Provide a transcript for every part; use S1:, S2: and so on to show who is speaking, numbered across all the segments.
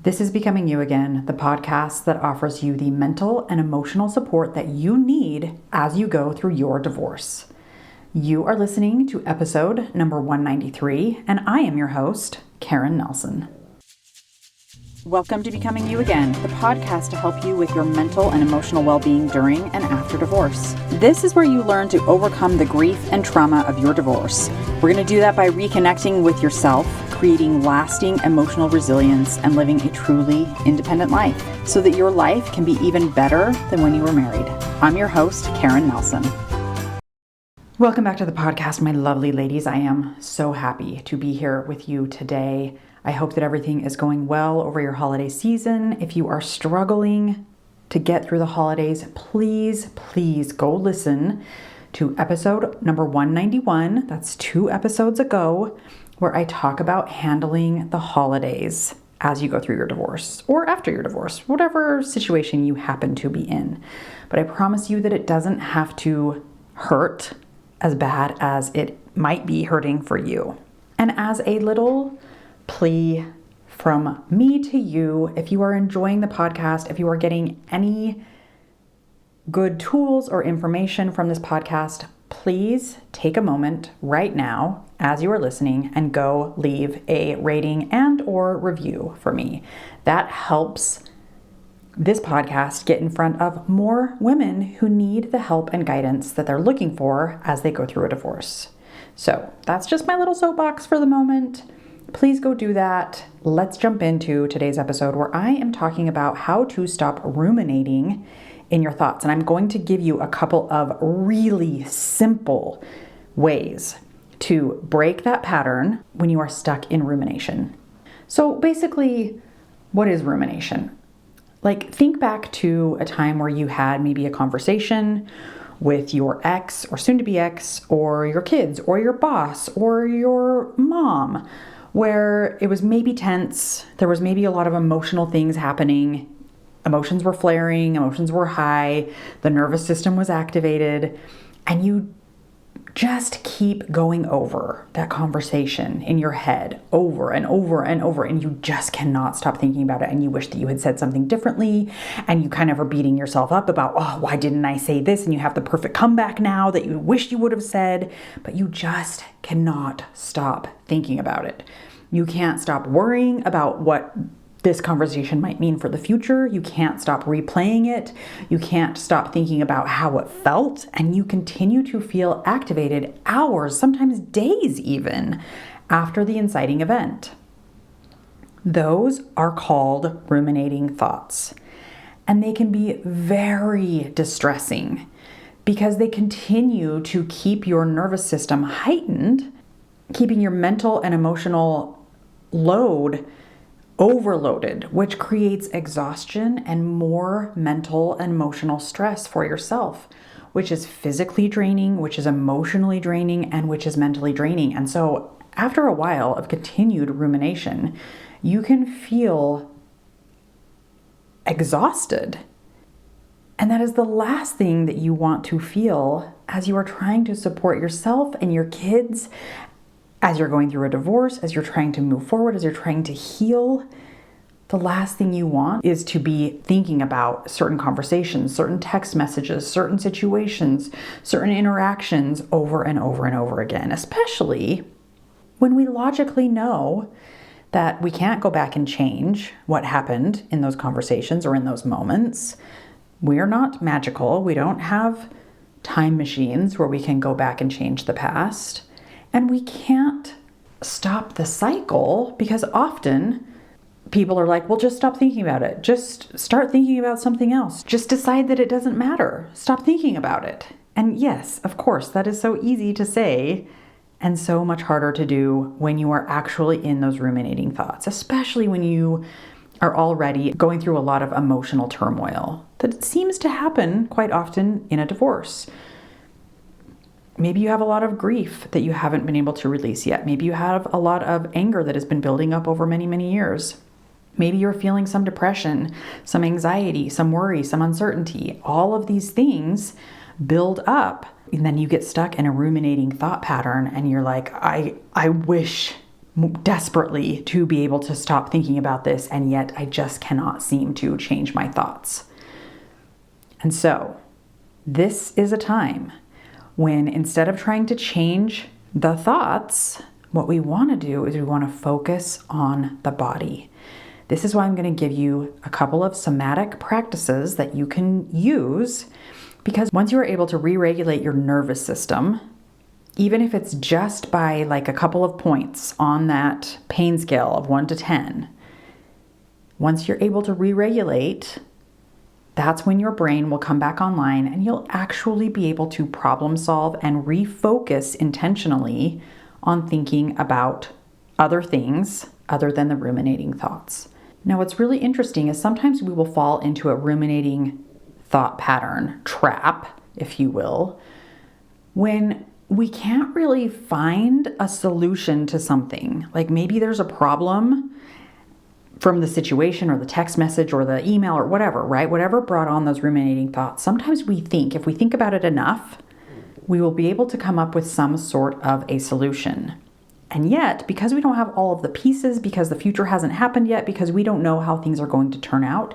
S1: This is Becoming You Again, the podcast that offers you the mental and emotional support that you need as you go through your divorce. You are listening to episode number 193, and I am your host, Karen Nelson. Welcome to Becoming You Again, the podcast to help you with your mental and emotional well-being during and after divorce. This is where you learn to overcome the grief and trauma of your divorce. We're going to do that by reconnecting with yourself, creating lasting emotional resilience, and living a truly independent life so that your life can be even better than when you were married. I'm your host, Karen Nelson. Welcome back to the podcast, my lovely ladies. I am so happy to be here with you today. I hope that everything is going well over your holiday season. If you are struggling to get through the holidays, please go listen to episode number 191. That's 2 episodes ago, where I talk about handling the holidays as you go through your divorce or after your divorce, whatever situation you happen to be in. But I promise you that it doesn't have to hurt as bad as it might be hurting for you. And as a little plea from me to you, if you are enjoying the podcast, if you are getting any good tools or information from this podcast, please take a moment right now as you are listening and go leave a rating and or review for me. That helps this podcast get in front of more women who need the help and guidance that they're looking for as they go through a divorce. So that's just my little soapbox for the moment. Please go do that. Let's jump into today's episode where I am talking about how to stop ruminating in your thoughts. And I'm going to give you a couple of really simple ways to break that pattern when you are stuck in rumination. So basically, what is rumination? Like, think back to a time where you had maybe a conversation with your ex or soon-to-be ex or your kids or your boss or your mom, where it was maybe tense. There was maybe a lot of emotional things happening. Emotions were flaring, emotions were high, the nervous system was activated, and you just keep going over that conversation in your head over and over and over, and you just cannot stop thinking about it, and you wish that you had said something differently, and you kind of are beating yourself up about, oh, why didn't I say this? And you have the perfect comeback now that you wish you would have said, but you just cannot stop thinking about it. You can't stop worrying about what this conversation might mean for the future. You can't stop replaying it. You can't stop thinking about how it felt. And you continue to feel activated hours, sometimes days even, after the inciting event. Those are called ruminating thoughts. And they can be very distressing because they continue to keep your nervous system heightened, keeping your mental and emotional load overloaded, which creates exhaustion and more mental and emotional stress for yourself, which is physically draining, which is emotionally draining, and which is mentally draining. And so after a while of continued rumination, you can feel exhausted. And that is the last thing that you want to feel as you are trying to support yourself and your kids, as you're going through a divorce, as you're trying to move forward, as you're trying to heal. The last thing you want is to be thinking about certain conversations, certain text messages, certain situations, certain interactions over and over and over again, especially when we logically know that we can't go back and change what happened in those conversations or in those moments. We're not magical. We don't have time machines where we can go back and change the past. And we can't stop the cycle because often people are like, well, just stop thinking about it. Just start thinking about something else. Just decide that it doesn't matter. Stop thinking about it. And yes, of course, that is so easy to say and so much harder to do when you are actually in those ruminating thoughts, especially when you are already going through a lot of emotional turmoil that seems to happen quite often in a divorce. Maybe you have a lot of grief that you haven't been able to release yet. Maybe you have a lot of anger that has been building up over many, many years. Maybe you're feeling some depression, some anxiety, some worry, some uncertainty. All of these things build up, and then you get stuck in a ruminating thought pattern, and you're like, I wish desperately to be able to stop thinking about this, and yet I just cannot seem to change my thoughts. And so this is a time when, instead of trying to change the thoughts, what we want to do is we want to focus on the body. This is why I'm going to give you a couple of somatic practices that you can use, because once you are able to re-regulate your nervous system, even if it's just by like a couple of points on that pain scale of 1 to 10, once you're able to re-regulate, that's when your brain will come back online and you'll actually be able to problem solve and refocus intentionally on thinking about other things other than the ruminating thoughts. Now, what's really interesting is sometimes we will fall into a ruminating thought pattern trap, if you will, when we can't really find a solution to something. Like maybe there's a problem from the situation or the text message or the email or whatever, right? Whatever brought on those ruminating thoughts. Sometimes we think, if we think about it enough, we will be able to come up with some sort of a solution. And yet, because we don't have all of the pieces, because the future hasn't happened yet, because we don't know how things are going to turn out,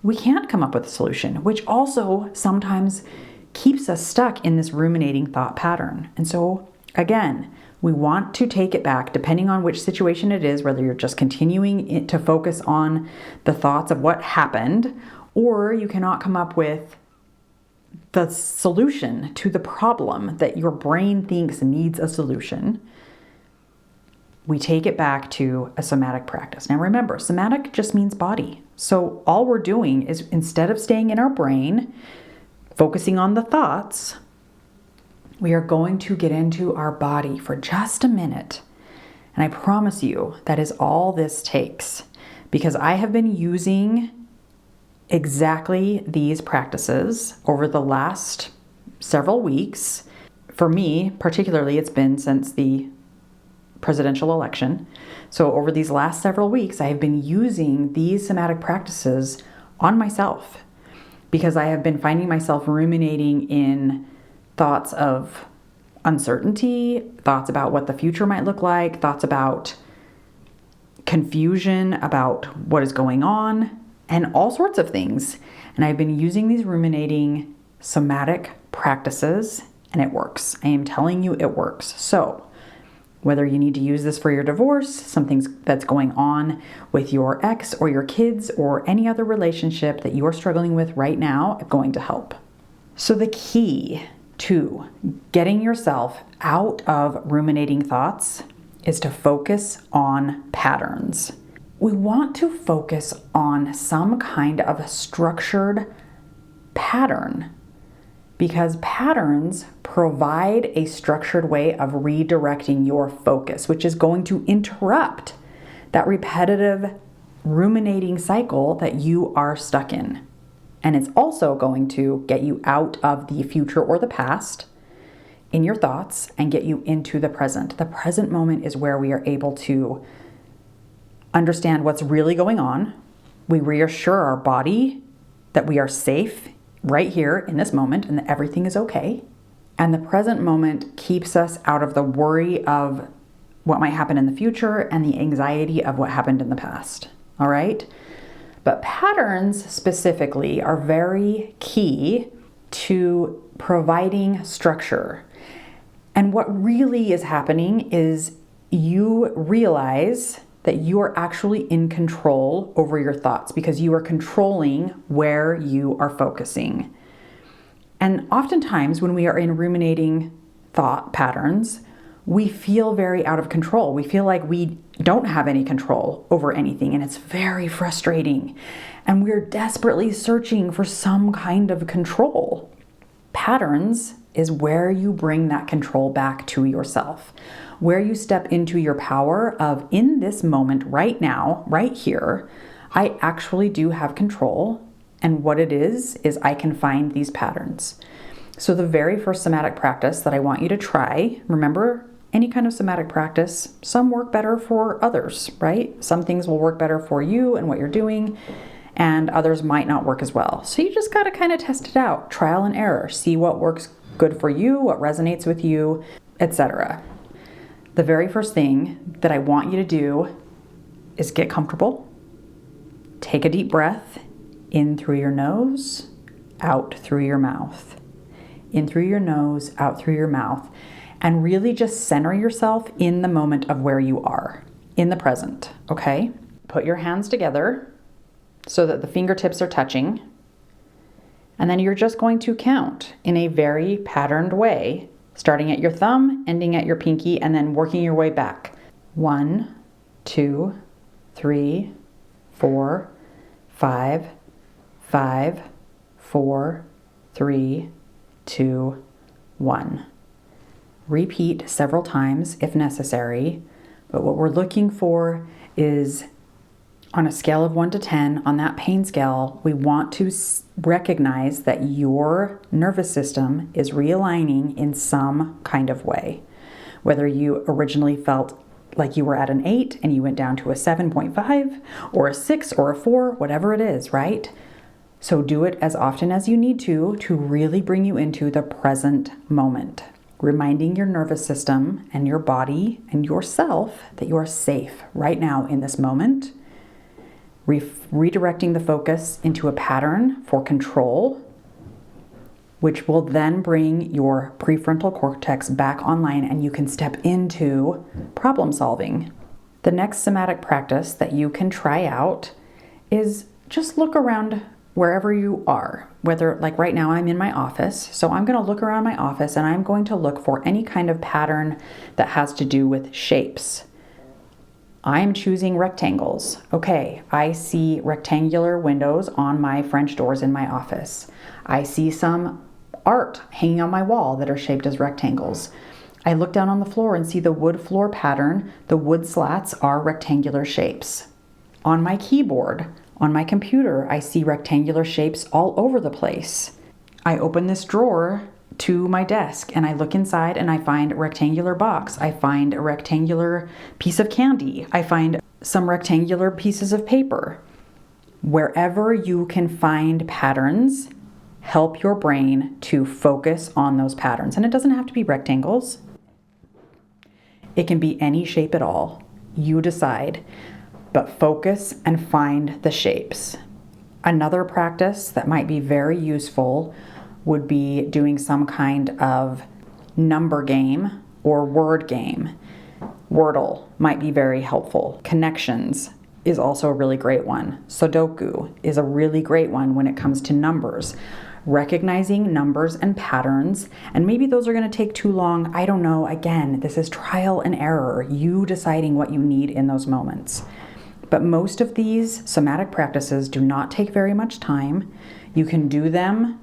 S1: we can't come up with a solution, which also sometimes keeps us stuck in this ruminating thought pattern. And so, again, we want to take it back, depending on which situation it is, whether you're just continuing to focus on the thoughts of what happened, or you cannot come up with the solution to the problem that your brain thinks needs a solution. We take it back to a somatic practice. Now remember, somatic just means body. So all we're doing is, instead of staying in our brain, focusing on the thoughts, we are going to get into our body for just a minute. And I promise you that is all this takes, because I have been using exactly these practices over the last several weeks. For me, particularly, it's been since the presidential election. So over these last several weeks, I have been using these somatic practices on myself, because I have been finding myself ruminating in thoughts of uncertainty, thoughts about what the future might look like, thoughts about confusion about what is going on, and all sorts of things. And I've been using these ruminating somatic practices, and it works. I am telling you, it works. So whether you need to use this for your divorce, something that's going on with your ex or your kids or any other relationship that you are struggling with right now, it's going to help. So the key to getting yourself out of ruminating thoughts is to focus on patterns. We want to focus on some kind of a structured pattern, because patterns provide a structured way of redirecting your focus, which is going to interrupt that repetitive ruminating cycle that you are stuck in. And it's also going to get you out of the future or the past in your thoughts and get you into the present. The present moment is where we are able to understand what's really going on. We reassure our body that we are safe right here in this moment and that everything is okay. And the present moment keeps us out of the worry of what might happen in the future and the anxiety of what happened in the past. All right? But patterns specifically are very key to providing structure. And what really is happening is you realize that you are actually in control over your thoughts, because you are controlling where you are focusing. And oftentimes when we are in ruminating thought patterns, we feel very out of control. We feel like we don't have any control over anything, and it's very frustrating. And we're desperately searching for some kind of control. Patterns is where you bring that control back to yourself, where you step into your power of, in this moment, right now, right here, I actually do have control. And what it is I can find these patterns. So the very first somatic practice that I want you to try, remember, any kind of somatic practice, some work better for others, right? Some things will work better for you and what you're doing, and others might not work as well. So you just got to kind of test it out, trial and error, see what works good for you, what resonates with you, etc. the very first thing that I want you to do is get comfortable. Take a deep breath in through your nose, out through your mouth. In through your nose, out through your mouth. And really just center yourself in the moment of where you are, in the present, okay? Put your hands together so that the fingertips are touching. And then you're just going to count in a very patterned way, starting at your thumb, ending at your pinky, and then working your way back. 1, 2, 3, 4, 5, 5, 4, 3, 2, 1. Repeat several times if necessary, but what we're looking for is on a scale of 1 to 10, on that pain scale, we want to recognize that your nervous system is realigning in some kind of way. Whether you originally felt like you were at an 8 and you went down to a 7.5 or a 6 or a 4, whatever it is, right? So do it as often as you need to really bring you into the present moment, reminding your nervous system and your body and yourself that you are safe right now in this moment, redirecting the focus into a pattern for control, which will then bring your prefrontal cortex back online and you can step into problem solving. The next somatic practice that you can try out is just look around wherever you are, whether like right now I'm in my office. So I'm going to look around my office and I'm going to look for any kind of pattern that has to do with shapes. I'm choosing rectangles. Okay, I see rectangular windows on my French doors in my office. I see some art hanging on my wall that are shaped as rectangles. I look down on the floor and see the wood floor pattern. The wood slats are rectangular shapes. On my keyboard, on my computer, I see rectangular shapes all over the place. I open this drawer to my desk and I look inside and I find a rectangular box. I find a rectangular piece of candy. I find some rectangular pieces of paper. Wherever you can find patterns, help your brain to focus on those patterns. And it doesn't have to be rectangles. It can be any shape at all. You decide, but focus and find the shapes. Another practice that might be very useful would be doing some kind of number game or word game. Wordle might be very helpful. Connections is also a really great one. Sudoku is a really great one when it comes to numbers. Recognizing numbers and patterns, and maybe those are going to take too long. I don't know. Again, this is trial and error, you deciding what you need in those moments. But most of these somatic practices do not take very much time. You can do them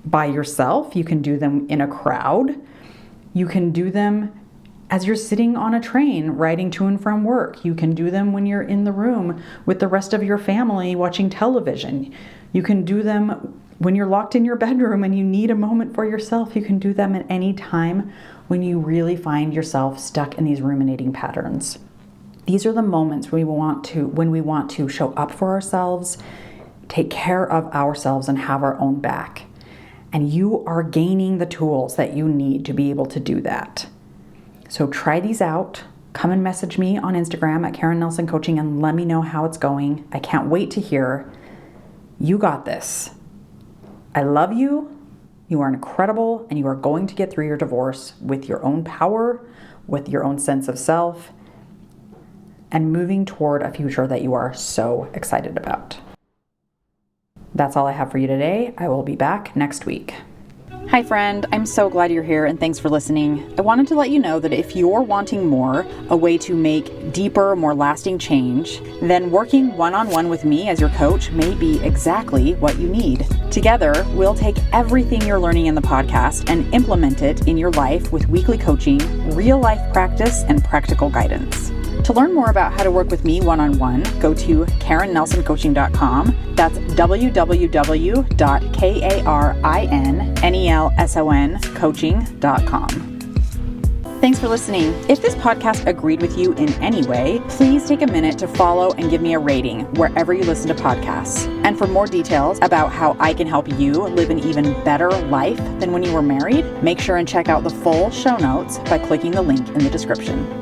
S1: by yourself. You can do them in a crowd. You can do them as you're sitting on a train riding to and from work. You can do them when you're in the room with the rest of your family watching television. You can do them when you're locked in your bedroom and you need a moment for yourself. You can do them at any time when you really find yourself stuck in these ruminating patterns. These are the moments when we want to show up for ourselves, take care of ourselves, and have our own back. And you are gaining the tools that you need to be able to do that. So try these out. Come and message me on Instagram at Karen Nelson Coaching and let me know how it's going. I can't wait to hear. You got this. I love you. You are incredible, and you are going to get through your divorce with your own power, with your own sense of self, and moving toward a future that you are so excited about. That's all I have for you today. I will be back next week. Hi friend, I'm so glad you're here and thanks for listening. I wanted to let you know that if you're wanting more, a way to make deeper, more lasting change, then working one-on-one with me as your coach may be exactly what you need. Together, we'll take everything you're learning in the podcast and implement it in your life with weekly coaching, real life practice, and practical guidance. To learn more about how to work with me one-on-one, go to KarenNelsonCoaching.com. That's www.KarenNelsonCoaching.com. Thanks for listening. If this podcast agreed with you in any way, please take a minute to follow and give me a rating wherever you listen to podcasts. And for more details about how I can help you live an even better life than when you were married, make sure and check out the full show notes by clicking the link in the description.